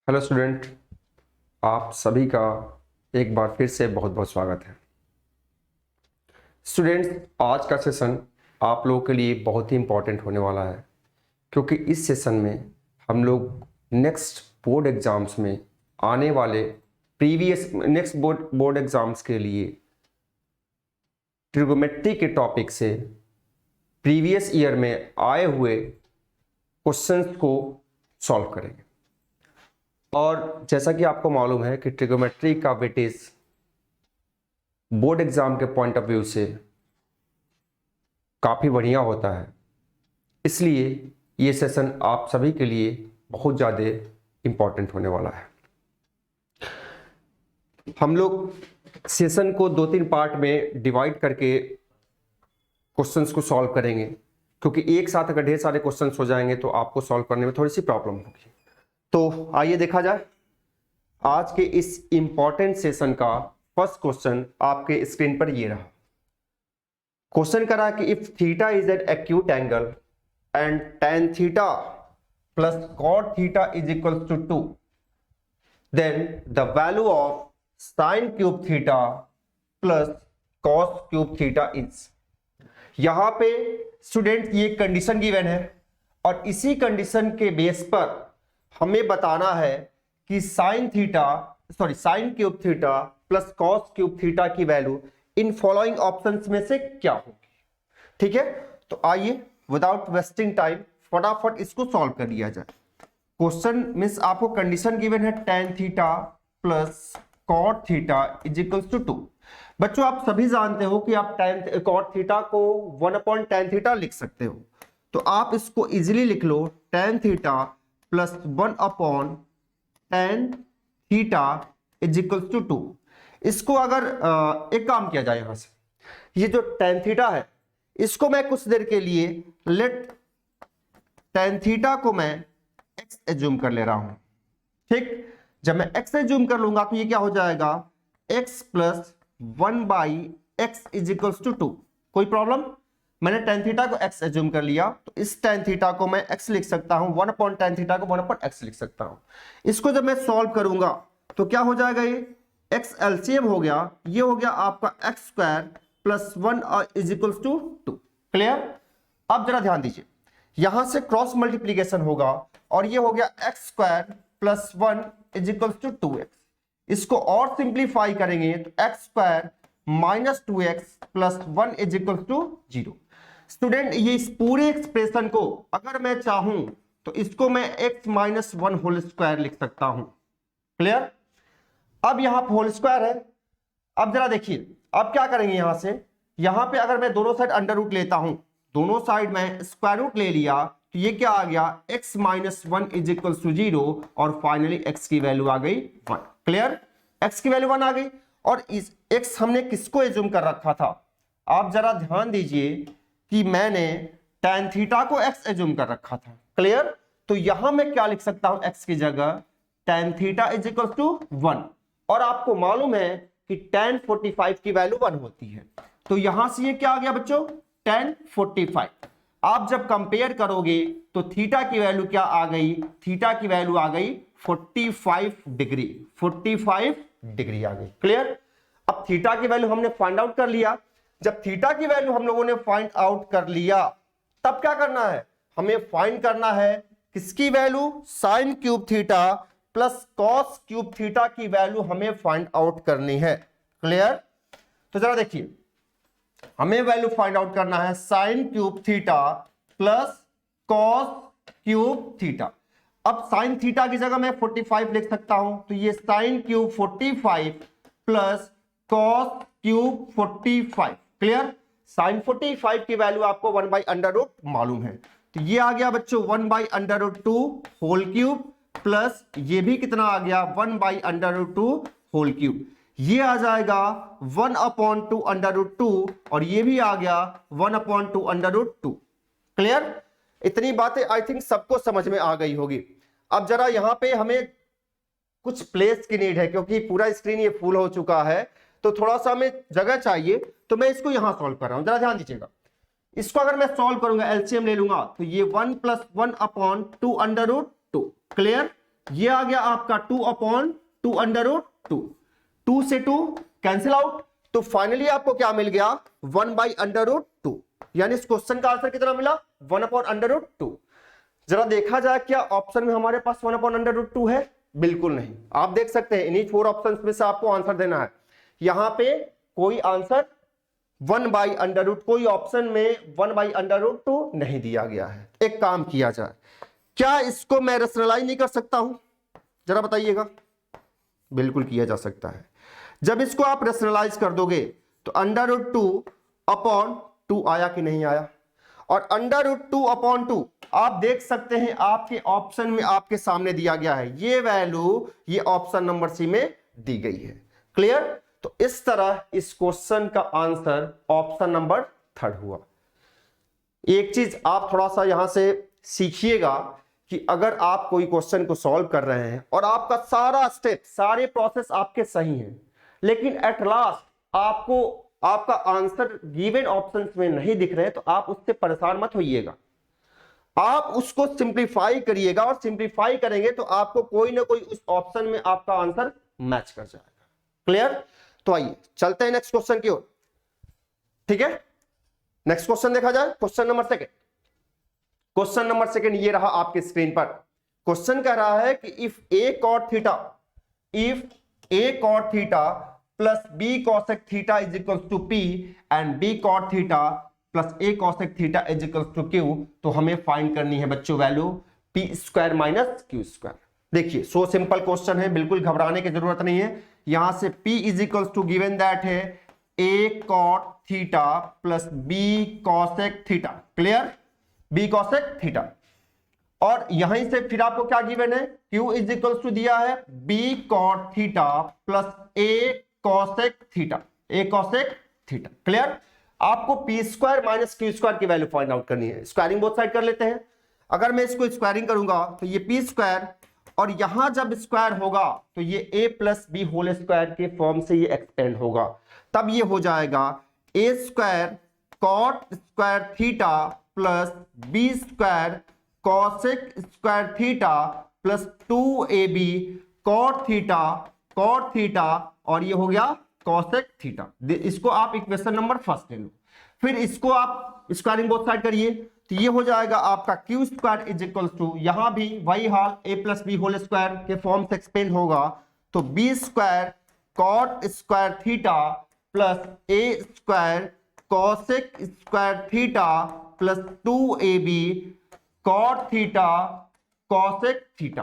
Hello student, आप सभी का एक बार फिर से बहुत बहुत स्वागत है। स्टूडेंट्स, आज का सेशन आप लोगों के लिए बहुत ही इम्पोर्टेंट होने वाला है, क्योंकि इस सेशन में हम लोग नेक्स्ट बोर्ड एग्ज़ाम्स में आने वाले नेक्स्ट बोर्ड एग्ज़ाम्स के लिए ट्रिगोमेट्री के टॉपिक से प्रीवियस ईयर में आए हुए क्वेश्चंस को सॉल्व करेंगे। और जैसा कि आपको मालूम है कि ट्रिगोमेट्री का वेटेज बोर्ड एग्जाम के पॉइंट ऑफ व्यू से काफ़ी बढ़िया होता है, इसलिए ये सेशन आप सभी के लिए बहुत ज़्यादा इम्पोर्टेंट होने वाला है। हम लोग सेशन को 2-3 पार्ट में डिवाइड करके क्वेश्चंस को सॉल्व करेंगे, क्योंकि एक साथ अगर ढेर सारे क्वेश्चंस हो जाएंगे तो आपको सॉल्व करने में थोड़ी सी प्रॉब्लम होगी। तो आइए देखा जाए आज के इस इंपॉर्टेंट सेशन का फर्स्ट क्वेश्चन आपके स्क्रीन पर ये रहा। क्वेश्चन करा कि if theta is an acute angle and tan theta plus cot theta is equal to 2, then the value of sin cube theta plus cos cube theta is. यहां पे student ये condition given है और इसी condition के base पर हमें बताना है कि sin cube theta plus cos cube theta की वैल्यू इन फॉलोइंग ऑप्शंस में से क्या होगी। ठीक है, तो आइए विदाउट वेस्टिंग टाइम फटाफट इसको सॉल्व कर लिया जाए। क्वेश्चन मींस आपको कंडीशन गिवन है tan theta plus cot theta is equals to 2। बच्चों, आप सभी जानते हो कि आप cot थीटा को 1/tan थीटा लिख सकते हो, तो आप इसको इजीली लिख लो tan theta plus 1/tan theta is equals to 2। इसको अगर एक काम किया जाए, यहां से ये जो tan थीटा है इसको मैं कुछ देर के लिए लेट tan थीटा को मैं x एज्यूम कर ले रहा हूं। ठीक, जब मैं x एज्यूम कर लूंगा तो ये क्या हो जाएगा, x plus 1/x is equals to 2। कोई प्रॉब्लम? मैंने tan थीटा को x एज्यूम कर लिया, तो इस tan थीटा को मैं x लिख सकता हूं, 1/tan थीटा को 1/x लिख सकता हूं। इसको जब मैं सॉल्व करूंगा तो क्या हो जाएगा, ये x एलसीएम हो गया, ये हो गया आपका x square plus 1 is equals to 2। Clear? अब जरा ध्यान दीजिए, यहां से क्रॉस मल्टीप्लीकेशन होगा और ये हो गया x square plus 1 is equals to 2x। इसको और सिंप्लीफाई करेंगे तो x square minus 2x plus 1 is equals to 0। Student, ये इस पूरे एक्सप्रेशन को अगर मैं चाहूं तो इसको मैं x माइनस 1 होल स्क्वायर लिख सकता हूं। क्लियर? अब यहां पर होल स्क्वायर है। अब जरा देखिए, अब क्या करेंगे, यहां पे अगर मैं दोनों साइड अंडर रूट लेता हूं, दोनों साइड में स्क्वायर रूट ले लिया तो ये क्या आ गया, x minus 1 is equal to 0 और फाइनली x की वैल्यू आ गई 1। क्लियर? x की वैल्यू 1 आ गई और इस x हमने किसको एज्यूम कर रखा था, आप जरा ध्यान दीजिए कि मैंने tan थीटा को x एज्यूम कर रखा था। क्लियर? तो यहां मैं क्या लिख सकता हूं, x की जगह tan theta is equal to 1, और आपको मालूम है कि tan 45 की वैल्यू 1 होती है, तो यहां से ये क्या आ गया बच्चों, tan 45। आप जब कंपेयर करोगे तो थीटा की वैल्यू क्या आ गई, थीटा की वैल्यू आ गई 45 डिग्री, 45 डिग्री आ गई। क्लियर? अब थीटा की वैल्यू हमने फाइंड आउट कर लिया। जब थीटा की वैल्यू हम लोगों ने फाइंड आउट कर लिया, तब क्या करना है, हमें फाइंड करना है किसकी value, sign cube theta plus cos cube theta की वैल्यू हमें फाइंड आउट करनी है। क्लियर? तो जरा देखिए, हमें वैल्यू फाइंड आउट करना है sine cube theta plus cos cube theta. अब साइन थीटा की जगह मैं 45 लिख सकता हूं, तो ये sine cube 45 plus cos cube 45। Clear? Sine 45 की वैल्यू आपको 1/√, मालूम है, तो ये आ गया बच्चों 1/√2 होल क्यूब प्लस ये भी कितना आ गया, 1/√2 होल क्यूब। ये आ जाएगा 1/2√2 और ये भी आ गया 1/2√2। क्लियर? इतनी बातें आई थिंक सबको समझ में आ गई होगी। अब जरा यहां पे हमें कुछ प्लेस की नीड है, क्योंकि पूरा स्क्रीन ये फुल हो चुका है, तो थोड़ा सा हमें जगह चाहिए, तो मैं इसको यहां सॉल्व कर रहा हूं। जरा ध्यान दीजिएगा, इसको अगर मैं सॉल्व करूंगा, एलसीएम ले लूंगा, तो ये 1 + 1/2√2। क्लियर? ये आ गया आपका 2/2 अंडर रूट 2, 2 से 2 कैंसिल आउट, तो फाइनली आपको क्या मिल गया 1/√2, यानी इस क्वेश्चन का आंसर कितना मिला 1/√2। जरा देखा जाए क्या ऑप्शन में हमारे पास 1/√2 है, बिल्कुल नहीं। आप देख सकते हैं इन्हीं 4 ऑप्शंस में से आपको आंसर देना है, यहां पे कोई आंसर 1/√, कोई ऑप्शन में 1/√2 नहीं दिया गया है। एक काम किया जाए, क्या इसको मैं रैशनलाइज नहीं कर सकता हूं, जरा बताइएगा। बिल्कुल किया जा सकता है। जब इसको आप रैशनलाइज कर दोगे तो √2/2 आया कि नहीं आया, और √2/2 आप देख सकते हैं आपके ऑप्शन में आपके सामने दिया गया है, ये वैल्यू ये ऑप्शन नंबर सी में दी गई है। क्लियर? तो इस तरह इस क्वेश्चन का आंसर ऑप्शन नंबर 3 हुआ। एक चीज आप थोड़ा सा यहां से सीखिएगा कि अगर आप कोई क्वेश्चन को सॉल्व कर रहे हैं और आपका सारा स्टेप सारे प्रोसेस आपके सही हैं, लेकिन एट लास्ट आपको आपका आंसर गिवन ऑप्शंस में नहीं दिख रहे हैं, तो आप उससे परेशान मत होइएगा। आप उसको सिंप्लीफाई करिएगा, और सिंप्लीफाई करेंगे तो आपको कोई ना कोई उस ऑप्शन में आपका आंसर मैच कर जाएगा। क्लियर? तो आइए चलते हैं नेक्स्ट क्वेश्चन की ओर। ठीक है, नेक्स्ट क्वेश्चन देखा जाए, क्वेश्चन नंबर 2। क्वेश्चन नंबर 2 ये रहा आपके स्क्रीन पर। क्वेश्चन कह रहा है कि if a cot theta plus b cosec theta is equal to p and b cot theta plus a cosec theta is equal to q, तो हमें फाइंड करनी है बच्चों वैल्यू p² माइनस q²। देखिए सो सिंपल क्वेश्चन है, बिल्कुल घबराने की जरूरत नहीं है। यहां से p is equal to given that है a cot theta plus b cosec theta. Clear? b cosec theta, और यहीं से फिर आपको क्या गिवन है, q इज इक्वल टू दिया है b cot theta plus a cosec theta, a cosec theta. Clear? आपको p² माइनस q² की वैल्यू फाइंड आउट करनी है। स्क्वायरिंग बोथ साइड कर लेते हैं। अगर मैं इसको स्क्वायरिंग करूंगा तो ये p², और यहां जब स्क्वायर होगा तो ये a plus B whole square के फॉर्म से ये एक्सपेंड होगा, तब ये हो जाएगा a² cot² theta plus b² cosec² theta plus 2ab cot theta और ये हो गया cosec थीटा। इसको आप इक्वेशन नंबर 1 ले लो, फिर इसको आप स्क्वायरिंग बोथ साइड करिए, तो ये हो जाएगा आपका q² इज इक्वल टू, यहां भी वही हाल a plus B whole square के फॉर्म से एक्सपेंड होगा, तो b² cot² theta plus a² cosec² theta plus 2ab cot theta cosec theta.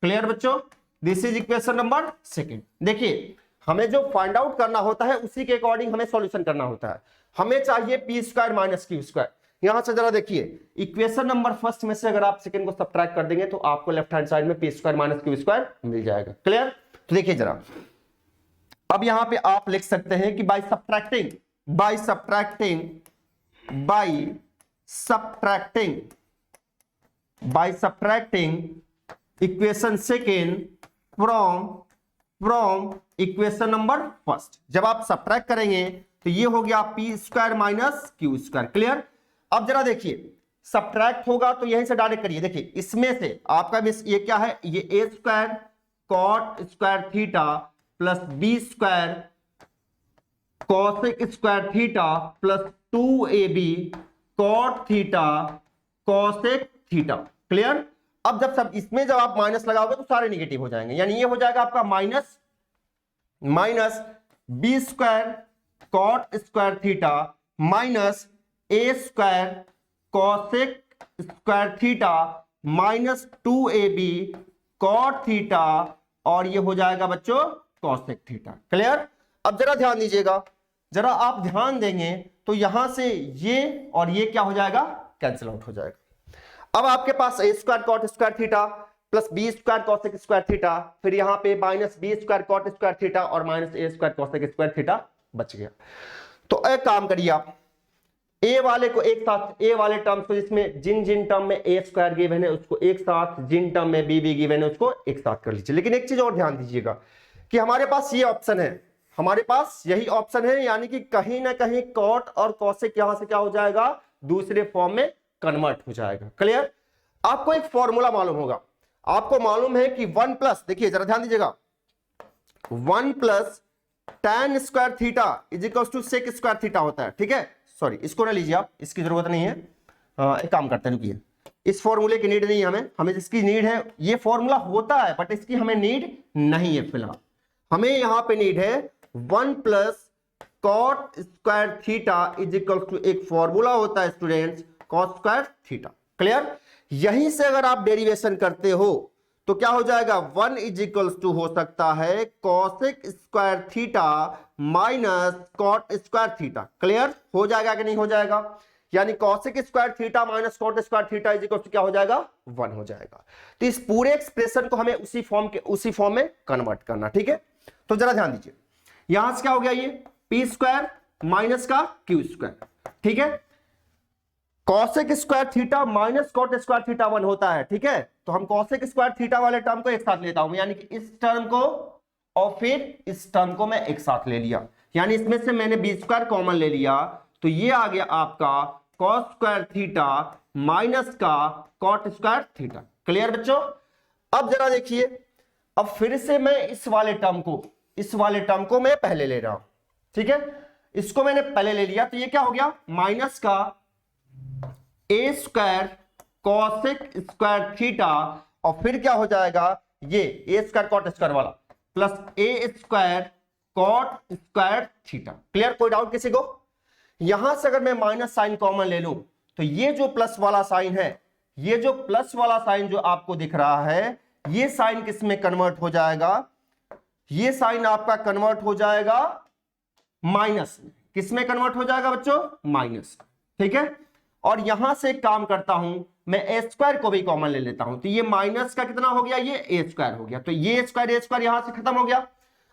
Clear बच्चों? This is equation number 2। देखिए हमें जो फाइंड आउट करना होता है उसी के अकॉर्डिंग हमें सॉल्यूशन करना होता है। हमें चाहिए p² माइनस q²। यहां से जरा देखिए इक्वेशन नंबर 1 में से अगर आप सेकंड को सब्ट्रैक्ट कर देंगे तो आपको लेफ्ट हैंड साइड में p² माइनस q² मिल जाएगा। क्लियर? तो देखिए जरा, अब यहां पे आप लिख सकते हैं कि by subtracting equation second from equation number 1। जब आप सब्ट्रैक्ट करेंगे तो ये हो गया p² माइनस q²। क्लियर? अब जरा देखिए सब्ट्रैक्ट होगा तो यहीं से डायरेक्ट करिए। देखिए इसमें से आपका ये क्या है, ये a² cot² theta plus b² cosec² theta plus 2ab cot theta cosec theta. Clear? अब जब जब आप माइनस लगाओगे तो सारे निगेटिव हो जाएंगे, यानी ये हो जाएगा आपका minus b² cot² theta minus a² cosec² theta minus 2ab cot theta, और ये हो जाएगा बच्चों cosec थीटा। क्लियर? अब जरा ध्यान दीजिएगा, जरा आप ध्यान देंगे तो यहां से ये और ये क्या हो जाएगा, कैंसिल आउट हो जाएगा। अब आपके पास a² cot² theta plus b² cosec² theta, फिर यहां पे माइनस b² cot² थीटा और माइनस a² cosec² थीटा बच गया। तो एक काम करिए आप a वाले को एक साथ, a वाले टर्म्स को जिसमें जिन टर्म में a² गिवन है उसको एक साथ, जिन टर्म में b गिवन है उसको एक साथ कर लीजिए। लेकिन एक चीज और ध्यान दीजिएगा कि हमारे पास ये ऑप्शन है, हमारे पास यही ऑप्शन है, यानी कि कहीं ना कहीं कॉट और कॉसेक यहां से क्या हो जाएगा, दूसरे फॉर्म में कन्वर्ट हो जाएगा। क्लियर? आपको एक फॉर्मूला मालूम होगा, आपको मालूम है कि 1 प्लस, देखिए जरा ध्यान दीजिएगा, 1 plus tan square theta is equal to sec square theta होता है, ठीक है। सॉरी, इसको ना लीजिए आप, इसकी जरूरत नहीं है। एक काम करते हैं, रुकिए, इस फॉर्मूले की नीड नहीं है हमें जिसकी नीड है, ये फॉर्मूला होता है बट इसकी हमें नीड नहीं है फिलहाल। हमें यहां पे नीड है 1 plus cot square theta is equal to, एक फॉर्मूला होता है students cot square theta. Clear? यहीं से अगर आप डेरिवेशन करते हो तो क्या हो जाएगा, 1 इज इक्वल टू हो सकता है cosec square theta minus cot square theta. Clear हो जाएगा कि नहीं हो जाएगा? यानी cosec square theta minus cot square theta is equal to क्या हो जाएगा, 1 हो जाएगा। तो इस पूरे एक्सप्रेशन को हमें उसी फॉर्म में कन्वर्ट करना, ठीक है। तो जरा ध्यान दीजिए, यहां से क्या हो गया, ये पी स्क्वायर माइनस का क्यू स्क्वायर, ठीक है। Cosec square theta minus cot square theta 1 होता है, ठीक है। तो हम कॉसेक स्क्वायर थीटा वाले टर्म को एक साथ लेता हूं, यानी कि इस टर्म को और फिर इस टर्म को मैं एक साथ ले लिया, यानी इसमें से मैंने बी स्क्वायर कॉमन ले लिया, तो ये आ गया आपका कॉस स्क्वायर थीटा माइनस का कॉट स्क्वायर थीटा। क्लियर बच्चों? अब जरा देखिए, अब फिर से मैं इस वाले टर्म को मैं पहले ले रहा हूं, ठीक है। इसको मैंने पहले ले लिया, तो ये क्या हो गया, माइनस का A square cosec square theta, और फिर क्या हो जाएगा, ये ए स्क्वायर कॉट स्क्वायर वाला plus A square cot square theta. Clear? कोई डाउट किसी को? यहां से अगर मैं माइनस साइन कॉमन ले लूं तो ये जो प्लस वाला साइन है, ये जो प्लस वाला साइन जो आपको दिख रहा है, ये साइन किस में कन्वर्ट हो जाएगा, ये साइन आपका कन्वर्ट हो जाएगा माइनस में। किस में कन्वर्ट हो जाएगा बच्चों, माइनस, ठीक है। और यहां से एक काम करता हूं, मैं ए स्क्वायर को भी कॉमन ले लेता हूं, तो ये माइनस का कितना हो गया, ये ए स्क्वायर हो गया, तो ये स्क्वायर यहां से खत्म हो गया।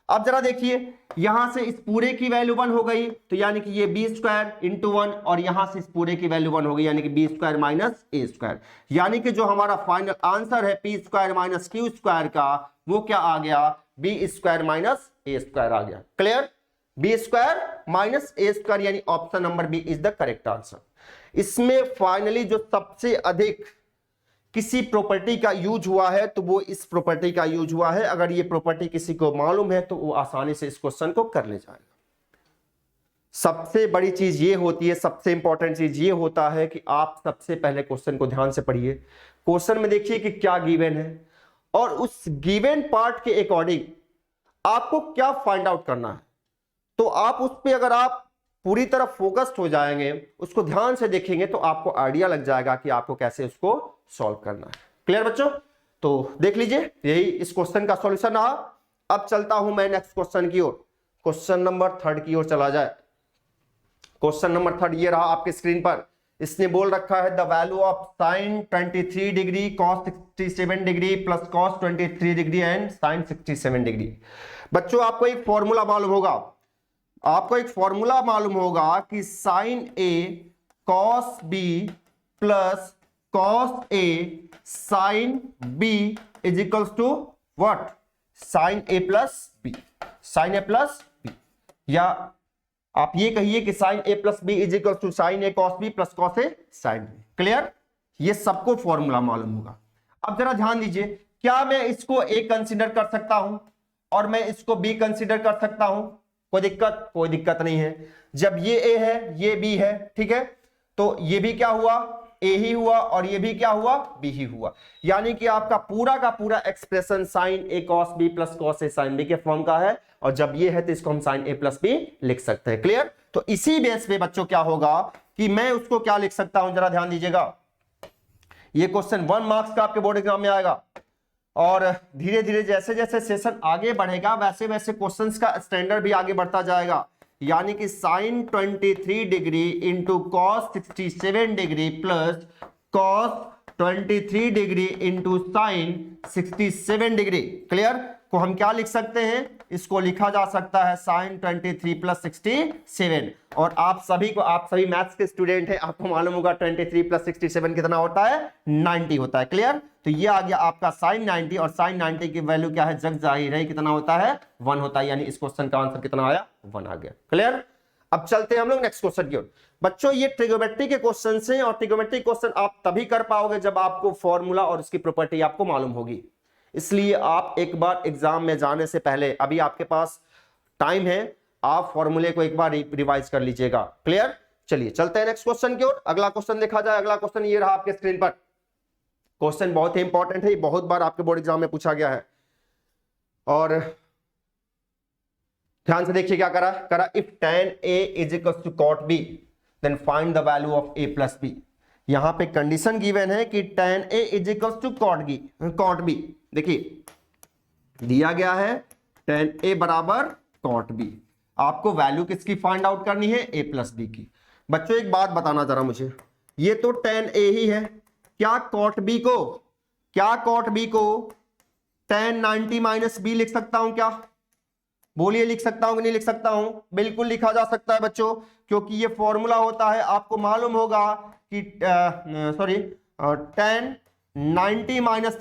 अब जरा देखिए, यहां से इस पूरे की वैल्यू 1 हो गई, तो यानी कि ये बी स्क्वायर इंटू 1, और यहां से इस पूरे की वैल्यू 1 हो गई, यानी कि B square minus A square, यानी कि जो हमारा फाइनल आंसर है P square minus Q square का, वो क्या आ गया, B square minus A square आ गया। Clear? B square minus A square, यानी option number B is the correct answer. इसमें फाइनली जो सबसे अधिक किसी प्रॉपर्टी का यूज हुआ है तो वो इस प्रॉपर्टी का यूज हुआ है। अगर ये प्रॉपर्टी किसी को मालूम है तो वो आसानी से इस क्वेश्चन को कर ले जाएगा। सबसे बड़ी चीज ये होती है, सबसे इंपॉर्टेंट चीज ये होता है कि आप सबसे पहले क्वेश्चन को ध्यान से पढ़िए। क्वेश्चन में देखिए कि क्या गिवन है, और उस गिवन पार्ट के अकॉर्डिंग आपको क्या फाइंड आउट करना है। तो आप उस पर अगर आप पूरी तरह फोकस्ड हो जाएंगे, उसको ध्यान से देखेंगे, तो आपको आइडिया लग जाएगा कि आपको कैसे उसको सॉल्व करना है। क्लियर बच्चों? तो देख लीजिए, यही इस क्वेश्चन का सॉल्यूशन रहा। अब चलता हूं मैं नेक्स्ट क्वेश्चन की ओर, क्वेश्चन नंबर 3 की ओर चला जाए। क्वेश्चन नंबर 3 ये रहा आपके स्क्रीन पर। इसने बोल रखा है the value of sine 23 degree cos 67 degree plus cos 23 degree and sine 67 degree. बच्चों आपको एक फॉर्मूला मालूम होगा, कि sine A cos B plus cos A sine B is equals to what, sine A plus B, sine A plus B, या आप ये कहिए कि sine A plus B is equals to sine A cos B plus cos A sine B. Clear? ये सबको formula मालूम होगा। अब जरा ध्यान दीजिए, क्या मैं इसको ए कंसीडर कर सकता हूं और मैं इसको बी कंसीडर कर सकता हूं? कोई दिक्कत नहीं है। जब ये ए है, ये बी है, ठीक है, तो ये भी क्या हुआ, ए ही हुआ, और ये भी क्या हुआ, बी ही हुआ। यानी कि आपका पूरा का पूरा expression sign A cos B plus cos A sine B के फॉर्म का है, और जब ये है तो इसको हम साइन ए प्लस बी लिख सकते हैं। क्लियर? तो इसी बेस पे बच्चों क्या होगा कि मैं उसको क्या लिख सकता हूं, जरा ध्यान दीजिएगा। ये क्वेश्चन 1 मार्क्स का आपके बोर्ड एग्जाम में आएगा, और धीरे धीरे जैसे जैसे सेशन आगे बढ़ेगा वैसे वैसे क्वेश्चंस का स्टैंडर्ड भी आगे बढ़ता जाएगा। यानी कि sine 23 degree into cos 67 degree plus cos 23 degree into sine 67 degree. Clear? को हम क्या लिख सकते हैं, इसको लिखा जा सकता है साइन 23 प्लस 67। और आप सभी मैथ्स के स्टूडेंट हैं, आपको मालूम होगा 23 प्लस 67 कितना होता है, 90 होता है। क्लियर? तो ये आ गया आपका साइन 90, और साइन 90 की वैल्यू क्या है, जग जाहिर है कितना होता है, 1 होता है। यानी इस क्वेश्चन का आंसर कितना आया, 1 आ गया। क्लियर? अब चलते हैं हम लोग नेक्स्ट क्वेश्चन की ओर। बच्चों ये ट्रिग्नोमेट्री के क्वेश्चन हैं और ट्रिग्नोमेट्री क्वेश्चन आप तभी कर पाओगे जब आपको फॉर्मूला और उसकी प्रॉपर्टी आपको मालूम होगी। इसलिए आप एक बार एग्जाम में जाने से पहले, अभी आपके पास टाइम है, आप फॉर्मूले को एक बार रिवाइज कर लीजिएगा। क्लियर? चलिए चलते हैं नेक्स्ट क्वेश्चन की ओर। अगला क्वेश्चन देखा जाए। अगला क्वेश्चन ये रहा आपके स्क्रीन पर। क्वेश्चन बहुत ही इंपॉर्टेंट है, बहुत बार आपके बोर्ड एग्जाम में पूछा गया है और ध्यान से देखिए क्या करा if tan a is equal to cot b then find the value of a plus b। यहां पे कंडीशन गिवन है कि tan a is equal to cot b। देखिए दिया गया है tan a बराबर cot b, आपको वैल्यू किसकी फाइंड आउट करनी है? a प्लस b की। बच्चों एक बात बताना जरा मुझे, ये तो tan a ही है, क्या cot b को tan 90 माइनस b लिख सकता हूं क्या? बोलिए लिख सकता हूं कि नहीं लिख सकता हूं? बिल्कुल लिखा जा सकता है बच्चों, क्योंकि ये फॉर्मूला होता है, आपको मालूम होगा कि tan 90 minus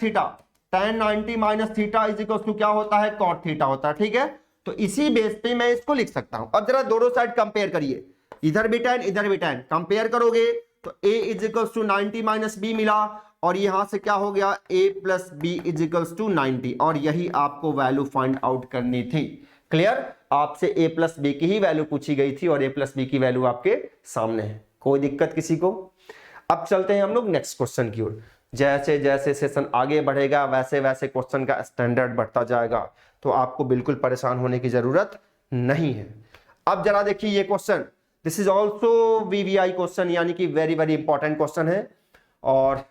theta is equal to क्या होता है? cot थीटा होता है। ठीक है, तो इसी बेस पे मैं इसको लिख सकता हूं। अब जरा दोनों साइड कंपेयर करिए, इधर भी tan इधर भी tan, कंपेयर करोगे तो a is equal to 90 minus B मिला और यहां से क्या हो गया? a plus B is equal to 90, और यही आपको वैल्यू फाइंड आउट करनी थी। क्लियर? आपसे a प्लस बी की ही वैल्यू पूछी गई थी और a प्लस बी की वैल्यू आपके सामने है। कोई दिक्कत किसी को? अब चलते हैं हम लोग नेक्स्ट क्वेश्चन की ओर। जैसे जैसे सेशन आगे बढ़ेगा वैसे वैसे क्वेश्चन का स्टैंडर्ड बढ़ता जाएगा, तो आपको बिल्कुल परेशान होने की जरूरत नहीं है। अब जरा देखिए ये question, this is also VVI question, यानी कि वेरी वेरी इंपॉर्टेंट क्वेश्चन है और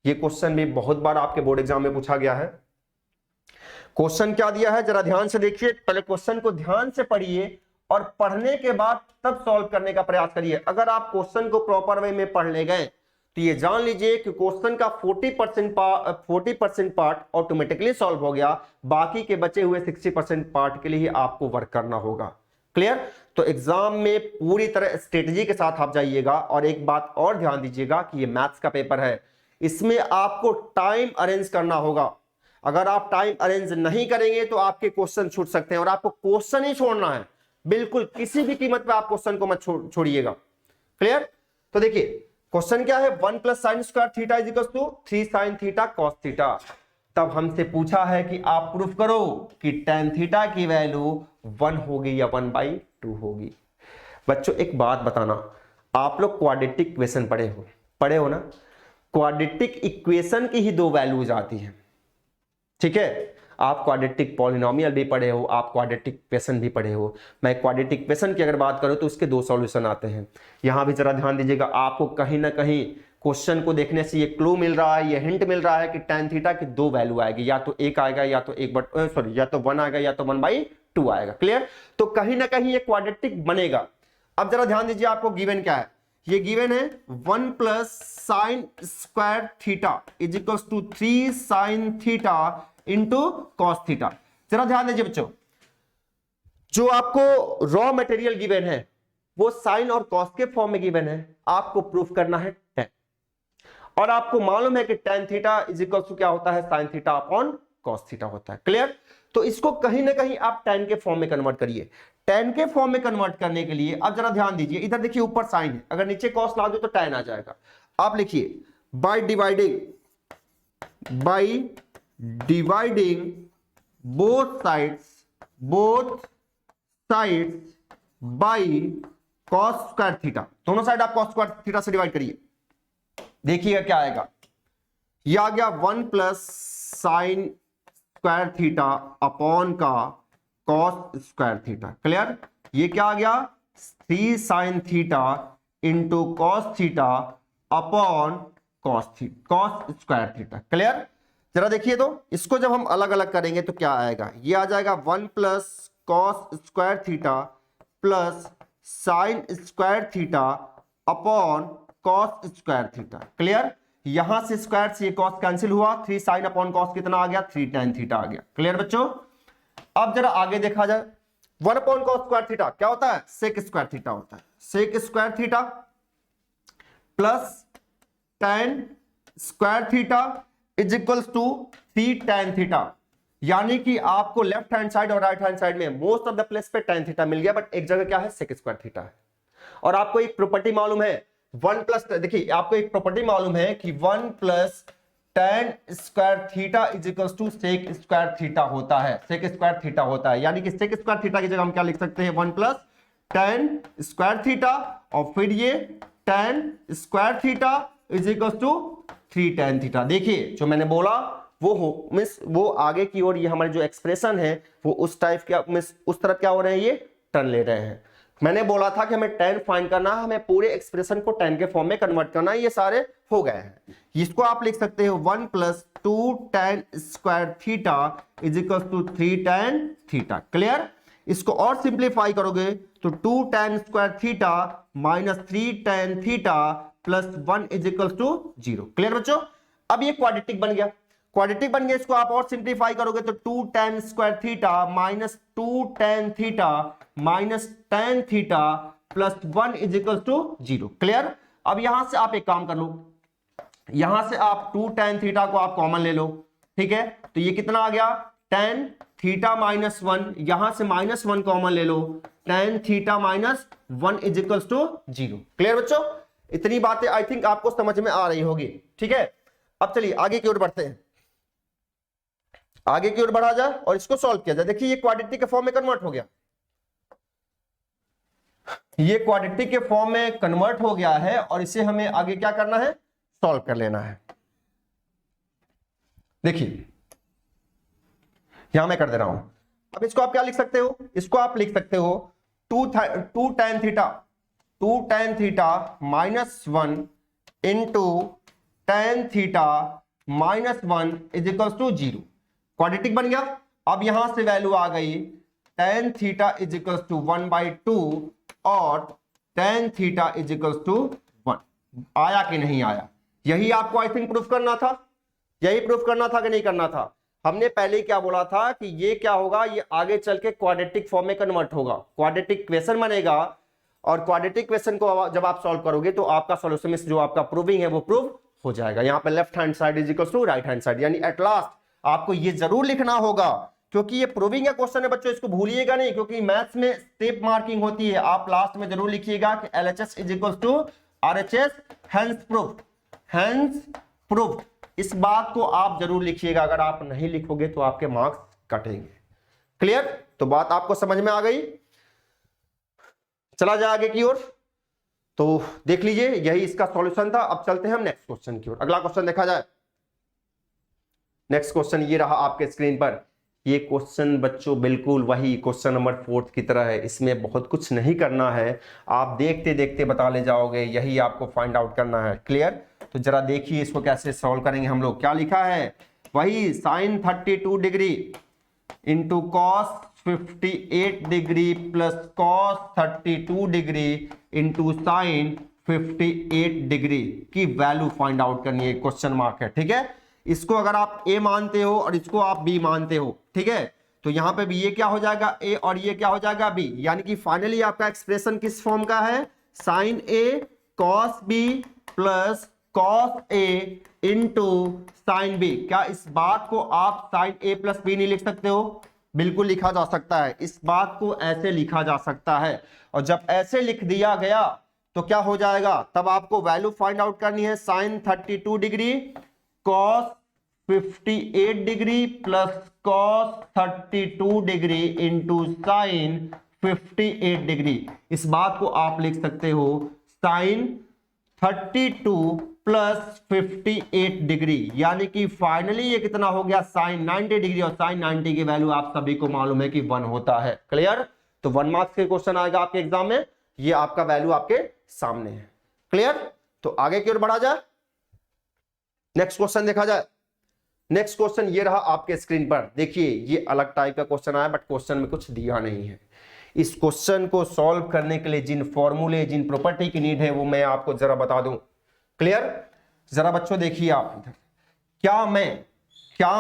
ये क्वेश्चन भी बहुत बार आपके बोर्ड एग्जाम में पूछा गया है। क्वेश्चन क्या दिया है जरा ध्यान से देखिए, पहले क्वेश्चन को ध्यान से पढ़िए और पढ़ने के बाद तब सॉल्व करने का प्रयास करिए। अगर आप क्वेश्चन को प्रॉपर वे में पढ़ ले गए तो ये जान लीजिए कि क्वेश्चन का 40% पार्ट ऑटोमेटिकली सॉल्व हो गया, बाकी के बचे हुए 60% पार्ट के लिए आपको वर्क करना होगा। क्लियर? तो एग्जाम में पूरी तरह स्ट्रेटजी के साथ आप जाइएगा। और एक बात और ध्यान दीजिएगा कि ये मैथ्स का पेपर है, इसमें आपको टाइम अरेंज करना होगा। अगर आप टाइम अरेंज नहीं करेंगे तो आपके क्वेश्चन छूट सकते हैं और आपको क्वेश्चन ही छोड़ना है, बिल्कुल किसी भी कीमत पे आप क्वेश्चन को मत छोड़िएगा। क्लियर? तो देखिए क्वेश्चन क्या है, 1 plus sine square theta is equal to 3 sine theta cos theta. तब हमसे पूछा है कि आप प्रूफ करो कि tan थीटा की वैल्यू 1 होगी या 1/2 होगी। बच्चों एक बात बताना, आप लोग क्वाड्रेटिक इक्वेशन पढ़े हो ना? क्वाड्रेटिक इक्वेशन की ही दो वैल्यूज आती हैं। ठीक है, आप क्वाड्रेटिक पॉलिनोमियल भी पढ़े हो, आप क्वाड्रेटिक इक्वेशन भी पढ़े हो। मैं क्वाड्रेटिक इक्वेशन की अगर बात करूं तो उसके दो सॉल्यूशन आते हैं। यहां भी जरा ध्यान दीजिएगा, आपको कहीं ना कहीं क्वेश्चन को देखने से ये क्लू मिल रहा है, ये हिंट मिल रहा है कि tan थीटा की दो वैल्यू आएगी, या तो 1 आएगा या तो 1 आएगा या तो 1/2 आएगा। क्लियर? तो कहीं ना कहीं ये क्वाड्रेटिक बनेगा। अब जरा ध्यान दीजिए, आपको गिवन क्या है? ये गिवन है 1 plus sine square theta is equal to 3 sine theta into cos theta. जरा ध्यान दीजिए बच्चों, जो आपको रॉ मटेरियल गिवन है वो साइन और कॉस के फॉर्म में गिवन है, आपको प्रूफ करना है tan, और आपको मालूम है कि tan theta is equal to क्या होता है? Sine theta upon cos theta होता है। क्लियर? तो इसको कहीं ना कहीं आप tan के फॉर्म में कन्वर्ट करिए। tan के फॉर्म में कन्वर्ट करने के लिए अब जरा ध्यान दीजिए, इधर देखिए ऊपर साइन है, अगर नीचे कॉस ला दो तो tan आ जाएगा। आप लिखिए by dividing both sides by cos square theta. दोनों साइड आप cos स्क्वायर थीटा से डिवाइड करिए, देखिएगा क्या आएगा। ये आ गया 1 plus sine square theta upon का cos स्क्वायर थीटा। क्लियर? ये क्या आ गया? 3 sine theta into cos theta upon cos square theta. Clear? जरा देखिए तो इसको जब हम अलग अलग करेंगे तो क्या आएगा? ये आ जाएगा 1 plus cos square theta plus sine square theta upon cos square theta. Clear? यहां से स्क्वायर से ये कॉस कैंसिल हुआ, 3 साइन अपॉन कॉस कितना आ गया? 3 tan थीटा आ गया। क्लियर बच्चों? अब जरा आगे देखा जाए, 1 अपॉन कॉस स्क्वायर थीटा क्या होता है? सेक स्क्वायर थीटा होता है। Sec square theta plus tan square theta is equals to 3 tan theta, यानी कि आपको लेफ्ट हैंड साइड और राइट हैंड साइड में मोस्ट ऑफ द प्लेस पे tan थीटा मिल गया, बट एक जगह क्या है? सेक स्क्वायर थीटा है। और आपको एक प्रॉपर्टी मालूम है 1 प्लस, देखिए आपको एक प्रॉपर्टी मालूम है कि 1 plus tan square theta is equals to sec square theta होता है, सेक स्क्वायर थीटा होता है। यानी कि सेक स्क्वायर थीटा की जगह हम क्या लिख सकते हैं 1 प्लस tan स्क्वायर थीटा और फिर ये tan square theta is equals to 3 tan theta. देखिए जो मैंने बोला वो हो मींस वो आगे की ओर ये हमारे जो एक्सप्रेशन है वो उस टाइप का मींस उस तरफ क्या हो रहे हैं, ये टर्न ले रहे हैं। मैंने बोला था कि हमें tan फाइंड करना है, हमें पूरे एक्सप्रेशन को tan के फॉर्म में कन्वर्ट करना है, ये सारे हो गए हैं। इसको आप लिख सकते हो 1 plus 2 tan square theta is equal to 3 tan theta. Clear? इसको और सिंप्लीफाई करोगे तो 2 tan square theta minus 3 tan theta plus 1 is equal to 0। Clear बच्चों? अब ये क्वाड्रेटिक बन गया, क्वाड्रेटिक बन गया। इसको आप और सिंप्लीफाई करोगे तो 2 tan square theta minus 2 tan theta minus tan theta plus 1 is equal to 0। Clear? अब यहां से आप एक काम कर लो, यहां से आप 2 tan थीटा को आप कॉमन ले लो, ठीक है? तो ये कितना आ गया tan थीटा माइनस 1, यहां से माइनस 1 कॉमन ले लो, tan theta minus 1 is equal to 0। Clear बच्चों? इतनी बातें आई थिंक आपको समझ में आ रही होगी, ठीक है? अब चलिए आगे की ओर बढ़ते हैं, आगे की ओर बढ़ा जाए और इसको सॉल्व किया जाए। देखिए ये क्वाड्रेटिक के फॉर्म में कन्वर्ट हो गया, ये क्वाड्रेटिक के फॉर्म में कन्वर्ट हो गया है और इसे हमें आगे क्या करना है, सॉल्व कर लेना है। देखिए यहां मैं कर दे रहा हूं। अब इसको आप क्या लिख सकते हो, इसको आप लिख सकते हो 2 tan theta minus 1 into tan theta minus 1 is equal to 0। Quadratic बन गया। अब यहां से वैल्यू आ गई tan theta is equal to 1/2 और tan theta is equal to 1। आया कि नहीं आया? यही आपको आई थिंक प्रूफ करना था, यही प्रूफ करना था कि नहीं करना था? हमने पहले क्या बोला था कि ये क्या होगा, ये आगे चल के क्वाड्रेटिक फॉर्म में कन्वर्ट होगा, क्वाड्रेटिक क्वेश्चन बनेगा और क्वाड्रेटिक क्वेश्चन को जब आप सॉल्व करोगे तो आपका सॉल्यूशन में जो आपका प्रूविंग है वो प्रूव हो जाएगा। यहां पे left hand side is equal to right hand side, यानी एट लास्ट आपको ये जरूर लिखना होगा, क्योंकि ये प्रूविंग का क्वेश्चन है बच्चों, इसको भूलिएगा नहीं, क्योंकि मैथ्स में स्टेप मार्किंग होती है। आप लास्ट में जरूर लिखिएगा कि LHS is equal to RHS hence proof, hence proof. इस बात को आप जरूर लिखिएगा, अगर आप नहीं लिखोगे तो आपके मार्क्स कटेंगे। क्लियर? तो बात आपको समझ में आ गई। चला जाए आगे की ओर, तो देख लीजिए यही इसका सॉल्यूशन था। अब चलते हैं हम नेक्स्ट क्वेश्चन की ओर। अगला क्वेश्चन देखा जाए। नेक्स्ट क्वेश्चन ये रहा आपके स्क्रीन पर। ये क्वेश्चन बच्चों बिल्कुल वही क्वेश्चन नंबर 4 की तरह है, इसमें बहुत कुछ नहीं करना है, आप देखते देखते बता ले जाओगे, यही आपको फाइंड आउट करना है। क्लियर? तो जरा देखिए इसको कैसे सॉल्व करेंगे हम लोग। क्या लिखा है, वही sin 32 degree into cos 58 degree plus cos 32 degree into sign 58 degree की वैल्यू फाइंड आउट करनी है। क्वेश्चन मार्क है, ठीक है? इसको अगर आप A मानते हो और इसको आप B मानते हो, ठीक है, तो यहां पे भी ये क्या हो जाएगा A और ये क्या हो जाएगा B, यानी कि फाइनली आपका एक्सप्रेशन किस फॉर्म का है, sin A cos B plus cos A into sin B। क्या इस बात को आप sin A प्लस B नहीं लिख सकते हो? बिल्कुल लिखा जा सकता है, इस बात को ऐसे लिखा जा सकता है। और जब ऐसे लिख दिया गया तो क्या हो जाएगा, तब आपको वैल्यू फाइंड आउट करनी है sin 32 degree cos 58 degree plus cos 32 degree into sign 58 degree. इस बात को आप लिख सकते हो sin 32 प्लस 58 डिग्री, यानी कि फाइनली ये कितना हो गया sin 90 डिग्री, और sin 90 की वैल्यू आप सभी को मालूम है कि 1 होता है। क्लियर? तो 1 मार्क्स के क्वेश्चन आएगा आपके एग्जाम में, ये आपका वैल्यू आपके सामने है। क्लियर? तो आगे की ओर बढ़ा जाए, नेक्स्ट क्वेश्चन देखा जाए। नेक्स्ट क्वेश्चन ये रहा आपके स्क्रीन पर। देखिए ये अलग टाइप का क्वेश्चन आया, बट क्वेश्चन में कुछ दिया नहीं है। इस क्वेश्चन को सॉल्व करने के लिए जिन फॉर्मूले, जिन प्रॉपर्टी की नीड है वो मैं आपको जरा बता दूं। क्लियर? जरा बच्चों देखिए आप इधर, क्या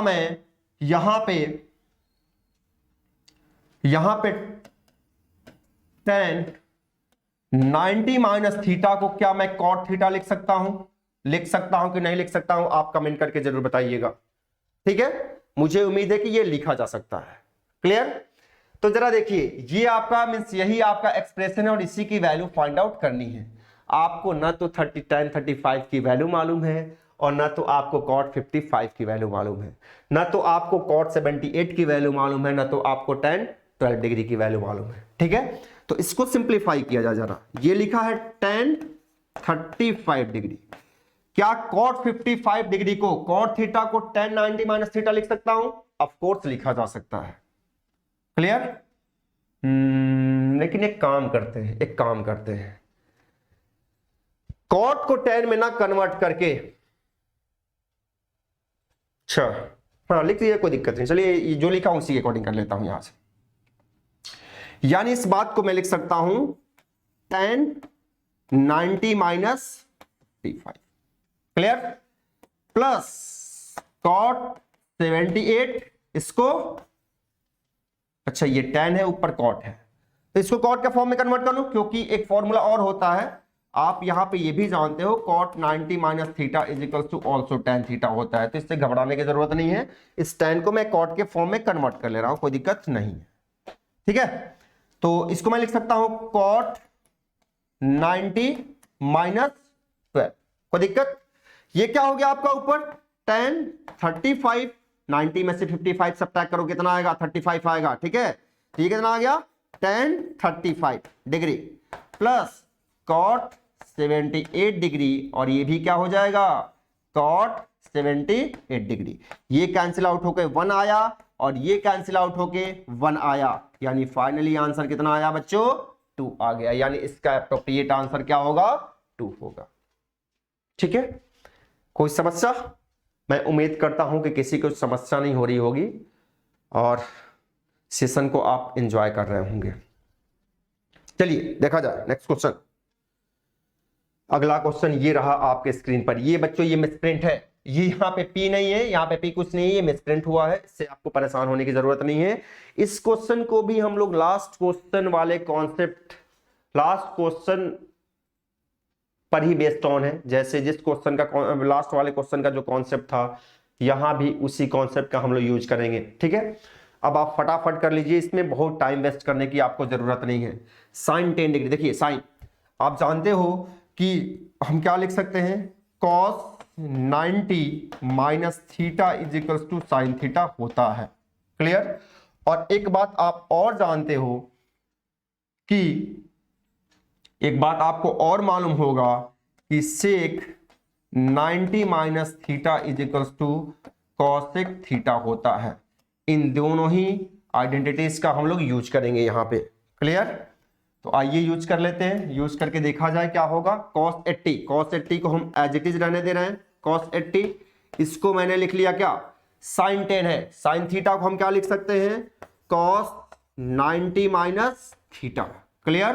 मैं यहां पे tan 90 माइनस थीटा को क्या मैं cot थीटा लिख सकता हूं कि नहीं लिख सकता हूं? आप कमेंट करके जरूर बताइएगा, ठीक है? मुझे उम्मीद है कि ये लिखा जा सकता है। क्लियर? तो जरा देखिए, ये आपका मीन्स यही आपका एक्सप्रेशन है और इसी की वैल्यू फाइंड आउट करनी है। आपको ना तो tan 35 की वैल्यू मालूम है और ना तो आपको cot 55 की वैल्यू मालूम है, ना तो आपको cot 78 की वैल्यू मालूम है, ना तो आपको tan 12 डिग्री की वैल्यू मालूम है। ठीक है, तो इसको सिंप्लीफाई किया जाए जरा। ये लिखा है tan 35 डिग्री, क्या cot 55 डिग्री को cot थीटा को tan 90 माइनस थीटा लिख सकता हूं? ऑफ कोर्स लिखा जा सकता है। क्लियर? लेकिन एक काम करते हैं, cot को tan में ना कन्वर्ट करके, अच्छा हाँ लिख दिया, कोई दिक्कत नहीं। चलिए जो लिखा हूं उसी के अकॉर्डिंग कर लेता हूं यहां से। यानी इस बात को मैं लिख सकता हूं tan 90 minus 55, clear, plus cot 78, इसको, अच्छा ये tan है ऊपर cot है, तो इसको cot के फॉर्म में कन्वर्ट कर लूं, क्योंकि एक फॉर्मूला और होता है, आप यहां पे ये भी जानते हो, cot 90 minus theta is equal to also tan theta होता है, तो इससे घबराने की जरूरत नहीं है। इस tan को मैं cot के फॉर्म में कन्वर्ट कर ले रहा हूं, कोई दिक्कत नहीं है। ठीक है, तो इसको मैं लिख सकता हूं cot 90 माइनस 12, कोई दिक्कत। ये क्या हो गया आपका ऊपर tan 35, 90 में से 55 सब्ट्रैक्ट करो कितना आएगा? 35 आएगा। ठीक है, तो ये कितना आ गया? tan 35 degree plus cot 78 degree, और ये भी क्या हो जाएगा? cot 78 degree. ये कैंसिल आउट होके 1 आया और ये कैंसिल आउट होके 1 आया, यानी फाइनली आंसर कितना आया बच्चों? 2 आ गया, यानी इसका एप्रोप्रिएट आंसर क्या होगा? 2 होगा। ठीक है, कोई समस्या? मैं उम्मीद करता हूं कि किसी को समस्या नहीं हो रही होगी और सेशन को आप एंजॉय कर रहे होंगे। चलिए देखा जाए नेक्स्ट क्वेश्चन। अगला क्वेश्चन ये रहा आपके स्क्रीन पर। ये बच्चों ये मिसप्रिंट है, ये यहाँ पे P नहीं है, यहाँ पे P कुछ नहीं है, ये मिसप्रिंट हुआ है, इससे आपको परेशान होने की जरूरत नहीं है। इस क्वेश्चन को भी हम लोग लास्ट क्वेश्चन वाले कॉन्सेप्ट, लास्ट क्वेश्चन पर ही बेस्ड ऑन है। जैसे जिस क्वेश्चन का लास्ट वाले क्वेश्चन का जो कॉन्सेप्ट था, यहां भी उसी कॉन्सेप्ट का हम लोग यूज करेंगे। ठीक है, अब आप फटाफट कर लीजिए, इसमें बहुत टाइम वेस्ट करने की आपको जरूरत नहीं है। साइन 10 डिग्री, देखिए साइन आप जानते हो कि हम क्या लिख सकते हैं? cos 90 minus theta is equal to sine theta होता है। क्लियर? और एक बात आप और जानते हो कि एक बात आपको और मालूम होगा कि sec 90 minus theta is equal to cosec theta होता है। इन दोनों ही आइडेंटिटीज का हम लोग यूज करेंगे यहां पे। क्लियर? तो आइए यूज कर लेते हैं, यूज करके देखा जाए क्या होगा। cos 80 को हम एज इट इज रहने दे रहे हैं, cos 80, इसको मैंने लिख लिया क्या? sin 10 है, sin थीटा को हम क्या लिख सकते हैं? cos 90 minus theta. Clear?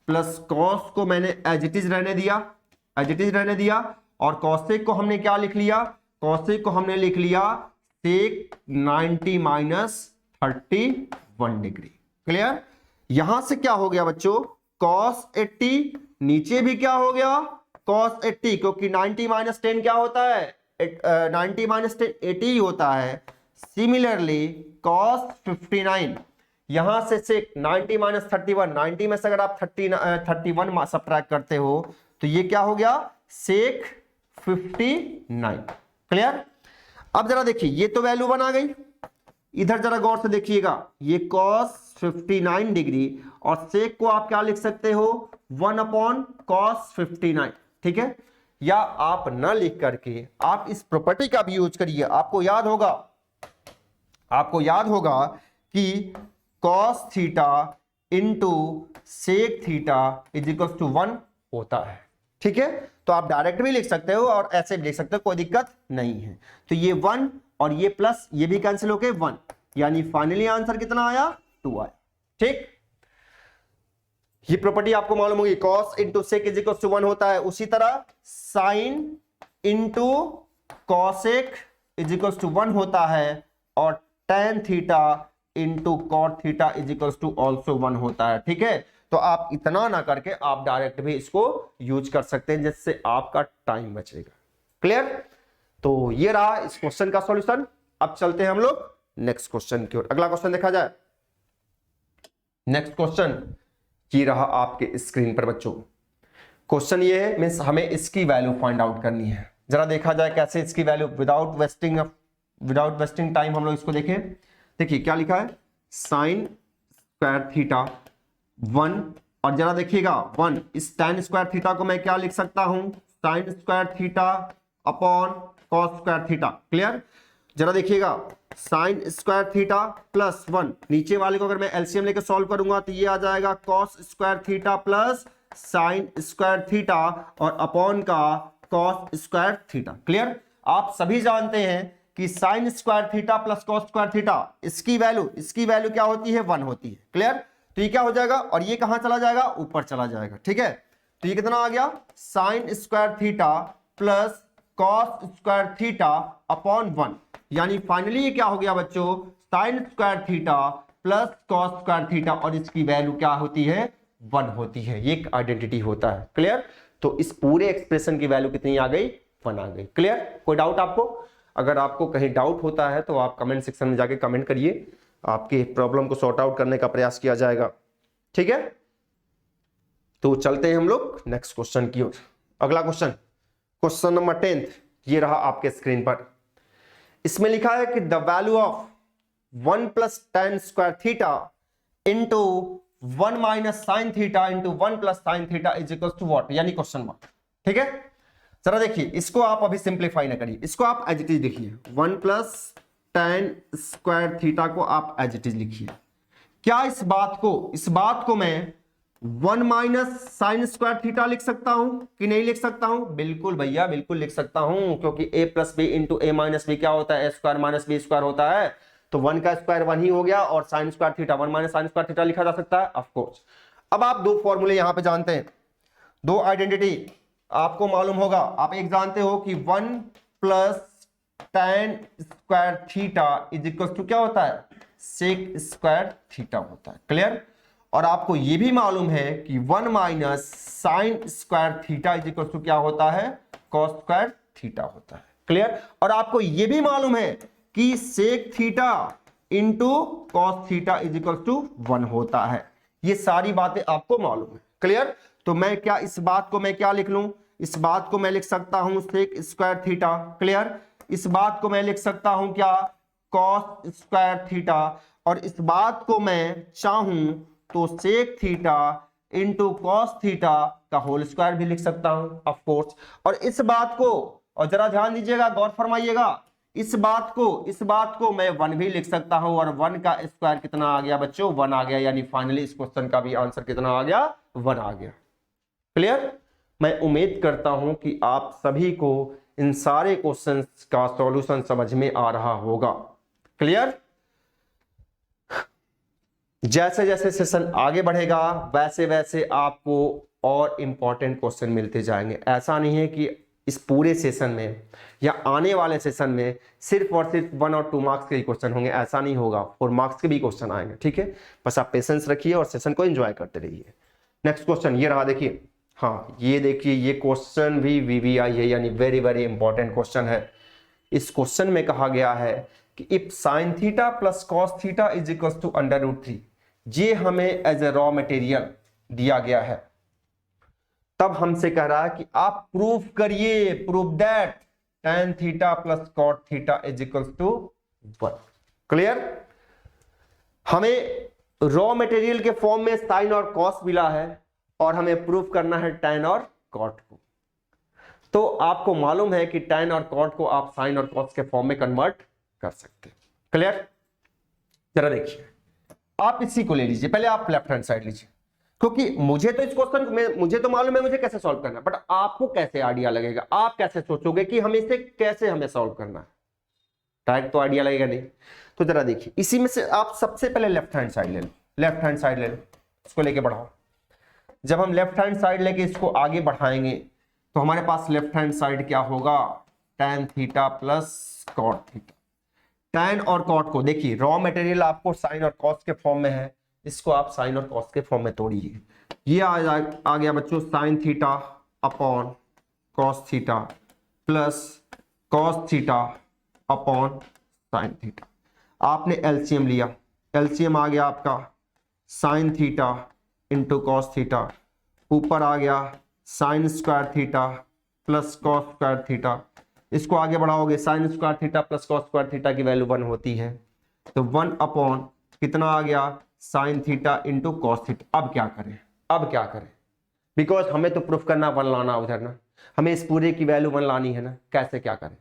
Plus cos को मैंने एज इट इज रहने दिया, और cosec को हमने क्या लिख लिया? cosec को हमने लिख लिया sec 90 माइनस 31 डिग्री। क्लियर? यहां से क्या हो गया बच्चों? cos 80, नीचे भी क्या हो गया? cos 80, क्योंकि 90 माइनस 10 क्या होता है? 90 माइनस 10 80 ही होता है। सिमिलरली cos 59, यहां से sec 90 माइनस 31, 90 में से अगर आप 31 सब्ट्रैक्ट करते हो तो ये क्या हो गया? sec 59। क्लियर? अब जरा देखिए, ये तो वैल्यू 1 आ गई, इधर जरा गौर से देखिएगा, ये cos 59 डिग्री और sec को आप क्या लिख सकते हो? 1 अपॉन cos 59। ठीक है, या आप न लिख करके आप इस प्रॉपर्टी का भी यूज करिए। आपको याद होगा कि cos theta into sec theta is equal to 1 होता है। ठीक है, तो आप डायरेक्ट भी लिख सकते हो और ऐसे भी लिख सकते हो, कोई दिक्कत नहीं है। तो ये 1 और ये प्लस ये भी कैंसिल होके 1, यानी फाइनली आंसर कितना आया? 2 आया। ठीक, ये प्रॉपर्टी आपको मालूम होगी, cos into sec is equal to 1 होता है। उसी तरह sine into cosec is equal to 1 होता है, और tan theta into cot theta is equal to also 1 होता है। ठीक है, तो आप इतना ना करके आप डायरेक्ट भी इसको यूज कर सकते हैं, जिससे आपका टाइम बचेगा। क्लियर? तो ये रहा इस क्वेश्चन का सॉल्यूशन। अब चलते हैं हम लोग नेक्स्ट क्वेश्चन की ओर। अगला क्वेश्चन देखा जाए। नेक्स्ट क्वेश्चन ये रहा आपके स्क्रीन पर बच्चों। क्वेश्चन ये है मीन्स हमें इसकी वैल्यू फाइंड आउट करनी है। जरा देखा जाए कैसे इसकी वैल्यू विदाउट वेस्टिंग टाइम हम लोग इसको देखें। देखिए क्या लिखा है, साइन स्क्वायर थीटा 1, और जरा देखिएगा 1, इस tan स्क्वायर थीटा को मैं क्या लिख सकता हूं, sign square theta upon cos square theta. Clear, जरा देखिएगा साइन स्क्वायर थीटा प्लस 1, नीचे वाले को अगर मैं एलसीएम लेकर सॉल्व करूंगा तो ये आ जाएगा cos square theta plus sine square theta और अपॉन का कॉस स्क्वायर थीटा। क्लियर, आप सभी जानते हैं कि sign square theta plus cos square theta इसकी वैल्यू क्या होती है, 1 होती है। क्लियर, तो ये क्या हो जाएगा और ये कहां चला जाएगा, ऊपर चला जाएगा। ठीक है, तो ये कितना आ गया, sine square theta plus cos square theta upon 1, यानी फाइनली ये क्या हो गया बच्चों, sign square theta plus cos square theta, और इसकी वैल्यू क्या होती है, 1 होती है। ये एक आइडेंटिटी होता है। क्लियर, तो इस पूरे एक्सप्रेशन की वैल्यू कितनी आ गई, 1 आ गई। क्लियर, कोई डाउट आपको? अगर आपको कहीं डाउट होता है तो आप कमेंट सेक्शन में जाके कमेंट करिए, आपके प्रॉब्लम को सॉर्ट आउट करने का प्रयास किया जाएगा। ठीक है, तो चलते हैं हम लोग नेक्स्ट क्वेश्चन की ओर। अगला क्वेश्चन नंबर 10 ये रहा आपके स्क्रीन पर। इसमें लिखा है कि the value of 1 plus tan square theta into 1 minus sine theta into 1 plus sine theta is equal to what, यानी क्वेश्चन मार्क। ठीक है, जरा देखिए इसको आप अभी सिंप्लीफाई ना करिए, इसको आप एज इट इज लिखिए। 1 प्लस tan स्क्वायर थीटा को आप एज इट इज लिखिए। क्या इस बात को मैं 1 माइनस साइन स्क्वायर थीटा लिख सकता हूं कि नहीं लिख सकता हूं? बिल्कुल भैया, बिल्कुल लिख सकता हूं, क्योंकि a plus B into A minus B क्या होता है, A square minus B square होता है। तो 1 का स्क्वायर 1 ही हो गया, और sign square theta 1 minus sine square theta लिखा जा सकता है, ऑफ कोर्स। अब आप दो फॉर्मूले यहां पे जानते हैं, दो आइडेंटिटी आपको मालूम होगा। आप एक जानते हो कि 1 plus tan square theta is equal to क्या होता है, सेक स्क्वायर थीटा होता है। क्लियर, और आपको यह भी मालूम है कि 1 minus sine square theta is equal to क्या होता है, कॉस स्क्वायर थीटा होता है। क्लियर, और आपको यह भी मालूम है कि sec theta into cos theta is equal to 1 होता है। ये सारी बातें आपको मालूम है। क्लियर, तो मैं क्या इस बात को मैं क्या लिख लूं, इस बात को मैं लिख सकता हूं सेक स्क्वायर थीटा। क्लियर, इस बात को मैं लिख सकता हूं क्या, कॉस स्क्वायर थीटा, और इस बात को मैं चाहूं तो sec theta into cos theta का होल स्क्वायर भी लिख सकता हूं, ऑफ कोर्स। और इस बात को, और जरा ध्यान दीजिएगा, गौर फरमाइएगा, इस बात को मैं 1 भी लिख सकता हूं, और 1 का स्क्वायर कितना आ गया बच्चों, 1 आ गया, यानी फाइनली इस क्वेश्चन का भी आंसर कितना आ गया, 1 आ गया। क्लियर, मैं उम्मीद करता हूं कि आप सभी को इन सारे क्वेश्चंस का सॉल्यूशन समझ में आ रहा होगा। क्लियर, जैसे जैसे सेशन आगे बढ़ेगा वैसे वैसे आपको और इंपॉर्टेंट क्वेश्चन मिलते जाएंगे। ऐसा नहीं है कि इस पूरे सेशन में या आने वाले सेशन में सिर्फ और सिर्फ 1 और 2 मार्क्स के क्वेश्चन होंगे, ऐसा नहीं होगा, 4 मार्क्स के भी क्वेश्चन आएंगे। ठीक है, बस आप पेशेंस रखिए और सेशन को एंजॉय करते रहिए। नेक्स्ट क्वेश्चन ये रहा, देखिए, हाँ ये देखिए, ये क्वेश्चन भी VVI है, यानी वेरी वेरी इंपॉर्टेंट क्वेश्चन है। इस क्वेश्चन में कहा गया है कि if sine theta plus cos theta is equal to √3, ये हमें एज ए रॉ मटेरियल दिया गया है। तब हमसे कह रहा है कि आप प्रूफ करिए, proof that tan theta plus cot theta is equal to 1। Clear, हमें रॉ मटेरियल के फॉर्म में साइन और कॉस मिला है, और हमें प्रूफ करना है tan और कॉट को। तो आपको मालूम है कि tan और कॉट को आप साइन और कॉस के फॉर्म में कन्वर्ट कर सकते हैं। क्लियर, जरा देखिए, आप इसी को ले लीजिए, पहले आप लेफ्ट हैंड साइड लीजिए, क्योंकि मुझे तो इस क्वेश्चन में मुझे तो मालूम है मुझे कैसे सॉल्व करना है, बट आपको कैसे आइडिया लगेगा, आप कैसे सोचोगे कि हमें इसे कैसे हमें सॉल्व करना है, डायरेक्ट तो आइडिया लगेगा नहीं। तो जरा देखिए, इसी में से आप सबसे पहले लेफ्ट हैंड साइड ले लो, लेफ्ट हैंड साइड ले लो, इसको लेके बढ़ाओ। जब हम लेफ्ट हैंड साइड लेके इसको आगे बढ़ाएंगे तो हमारे पास लेफ्ट हैंड साइड क्या होगा, tan theta plus cot theta. tan और कॉट को देखिए, रॉ मटेरियल आपको साइन और कॉस के फॉर्म में है, इसको आप साइन और कॉस के फॉर्म में तोड़िए। ये आ गया बच्चों sine theta upon cos theta plus cos theta upon sine theta. आपने एलसीएम लिया, एलसीएम आ गया आपका sine theta into cos theta, ऊपर आ गया sine square theta plus cos square theta. इसको आगे बढ़ाओगे, sine square theta plus cos square theta की वैल्यू 1 होती है, तो 1 अपॉन कितना आ गया, sine theta into cos theta. अब क्या करें, अब क्या करें, बिकॉज हमें तो प्रूफ करना 1 लाना उधर ना, हमें इस पूरे की वैल्यू 1 लानी है ना, कैसे क्या करें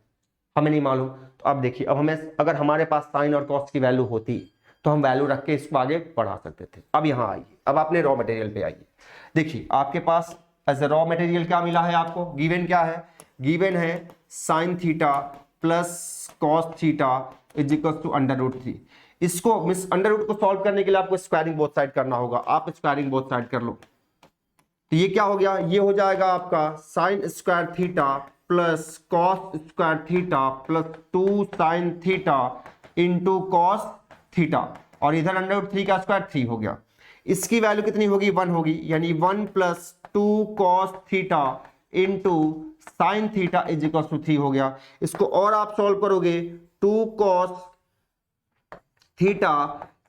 हमें नहीं मालूम। तो अब देखिए, अब हमें अगर हमारे पास साइन और कॉस की वैल्यू होती तो हम वैल्यू रख के इसको आगे बढ़ा सकते थे। अब यहाँ आइए, अब आपने रॉ मटेरियल पे आइए। देखिए आपके पास एज ए रॉ मटेरियल क्या मिला है आपको, गिवन क्या है, गिवन है sine theta plus cos theta is equal to √3। इसको √, को सॉल्व करने के लिए आपको स्क्वायरिंग बोथ साइड करना होगा, आप स्क्वायरिंग बोथ साइड कर लो। तो ये क्या हो गया, ये हो जाएगा आपका sign square theta plus cos square theta plus 2 sign theta into cos theta, और इधर √3 का स्क्वायर 3 हो गया। इसकी वैल्यू कितनी होगी, 1 होगी, यानी 1 plus 2 cos theta into sine theta is equal to 3 हो गया। इसको और आप सॉल्व करोगे, 2 cos theta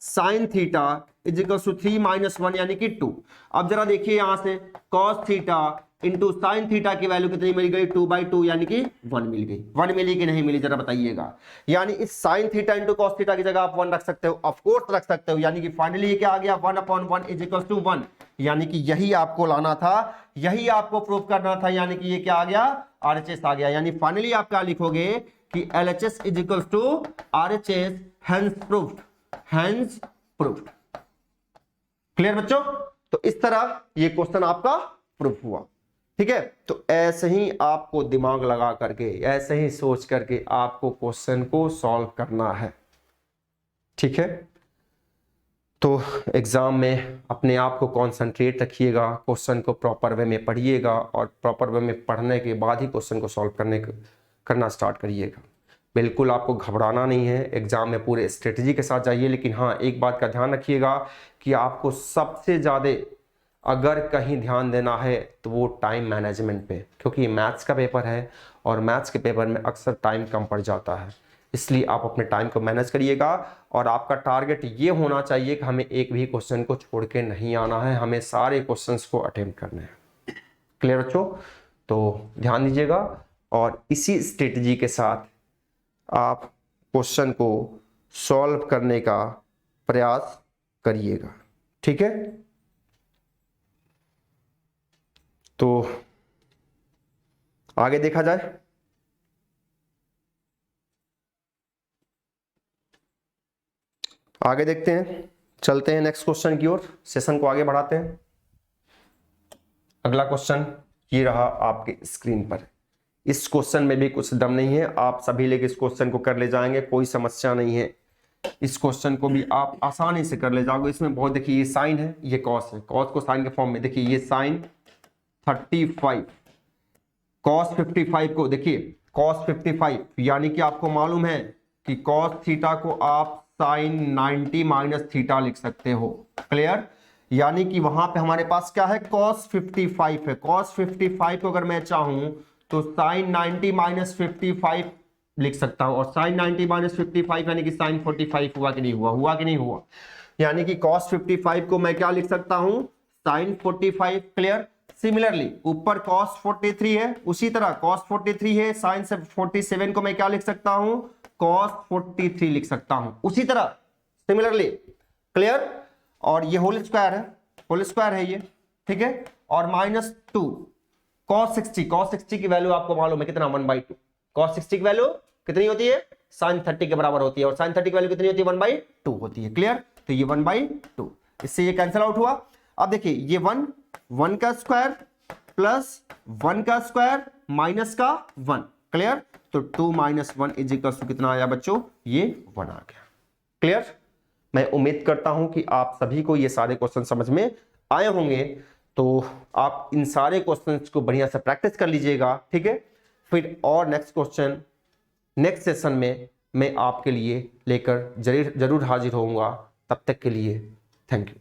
sine theta is equal to 3 - 1 यानी कि 2। अब जरा देखिए यहां से cos theta into sine theta की वैल्यू कितनी मिल गई, 2/2 यानी कि 1 मिल गई। 1 मिली कि नहीं मिली जरा बताइएगा। यानी इस sign theta into cos theta की जगह आप 1 रख सकते हो, ऑफ कोर्स रख सकते हो, यानी कि फाइनली ये क्या आ गया, 1/1 इज इक्वल टू 1, यानी कि यही आपको लाना था, यही आपको प्रूफ करना था, यानी कि ये क्या आ गया, RHS आ गया। यानी फाइनली आप क्या लिखोगे कि LHS is equal to RHS, hence proofed, hence proofed. Clear बच्चों, तो इस तरह ये क्वेश्चन आपका प्रूफ हुआ। ठीक है, तो ऐसे ही आपको दिमाग लगा करके, ऐसे ही सोच करके आपको क्वेश्चन को सॉल्व करना है। ठीक है, तो एग्जाम में अपने आप को कॉन्सेंट्रेट रखिएगा, क्वेश्चन को प्रॉपर वे में पढ़िएगा, और प्रॉपर वे में पढ़ने के बाद ही क्वेश्चन को सॉल्व करना स्टार्ट करिएगा। बिल्कुल आपको घबराना नहीं है, एग्जाम में पूरे स्ट्रेटजी के साथ जाइए। लेकिन हाँ, एक बात का ध्यान रखिएगा कि आपको सबसे ज़्यादा अगर कहीं ध्यान देना है तो वो टाइम मैनेजमेंट पे, क्योंकि मैथ्स का पेपर है और मैथ्स के पेपर में अक्सर टाइम कम पड़ जाता है। इसलिए आप अपने टाइम को मैनेज करिएगा, और आपका टारगेट ये होना चाहिए कि हमें एक भी क्वेश्चन को छोड़ के नहीं आना है, हमें सारे क्वेश्चंस को अटेम्प्ट करने हैं। क्लियर बच्चों, तो ध्यान दीजिएगा, और इसी स्ट्रेटजी के साथ आप क्वेश्चन को सॉल्व करने का प्रयास करिएगा। ठीक है, तो आगे देखा जाए। आगे देखते हैं, चलते हैं नेक्स्ट क्वेश्चन की ओर, सेशन को आगे बढ़ाते हैं। अगला क्वेश्चन ये रहा आपके स्क्रीन पर। इस क्वेश्चन में भी कुछ दम नहीं है, आप सभी लोग इस क्वेश्चन को कर ले जाएंगे, कोई समस्या नहीं है। इस क्वेश्चन को भी आप आसानी से कर ले जाओगे। इसमें बहुत, देखिए ये साइन है, ये कॉस है, कॉस को साइन के फॉर्म में, देखिए ये साइन 35 कॉस 55 को, देखिए कॉस 55 यानी कि आपको मालूम है कि कॉस थीटा को आप साइन 90 माइनस थीटा लिख सकते हो। क्लियर, यानी कि वहां पे हमारे पास क्या है, कॉस 55 है। कॉस 55 को अगर मैं चाहूं तो साइन 90 माइनस 55 लिख सकता हूं, और साइन 90 माइनस 55 यानी कि साइन 45 हुआ कि नहीं हुआ, हुआ कि नहीं हुआ। यानी कि कॉस 55 को मैं क्या लिख सकता हूं, साइन 45। क्लियर, सिमिलरली ऊपर cos 43 है, उसी तरह cos 43 है, साइन 47 को मैं क्या लिख सकता हूं, cos 43 लिख सकता हूं, उसी तरह सिमिलरली। क्लियर, और ये होल स्क्वायर है, होल स्क्वायर है ये, ठीक है, और -2 cos 60 की वैल्यू आपको मालूम है कितना, 1/2। cos 60 की वैल्यू कितनी होती है, sin 30 के बराबर होती है, और sin 30 की वैल्यू कितनी होती है, 1/2 होती है। क्लियर, तो ये 1/2, इससे ये कैंसिल आउट हुआ। अब देखिए ये 1 का स्क्वायर प्लस 1 का स्क्वायर माइनस का 1। क्लियर, तो 2 - 1 इज इक्वल टू कितना आया बच्चों, ये 1 आ गया। क्लियर, मैं उम्मीद करता हूं कि आप सभी को ये सारे क्वेश्चन समझ में आए होंगे। तो आप इन सारे क्वेश्चंस को बढ़िया से प्रैक्टिस कर लीजिएगा। ठीक है, फिर और नेक्स्ट क्वेश्चन नेक्स्ट सेशन में मैं आपके लिए लेकर जरूर हाजिर होऊंगा। तब तक के लिए थैंक यू।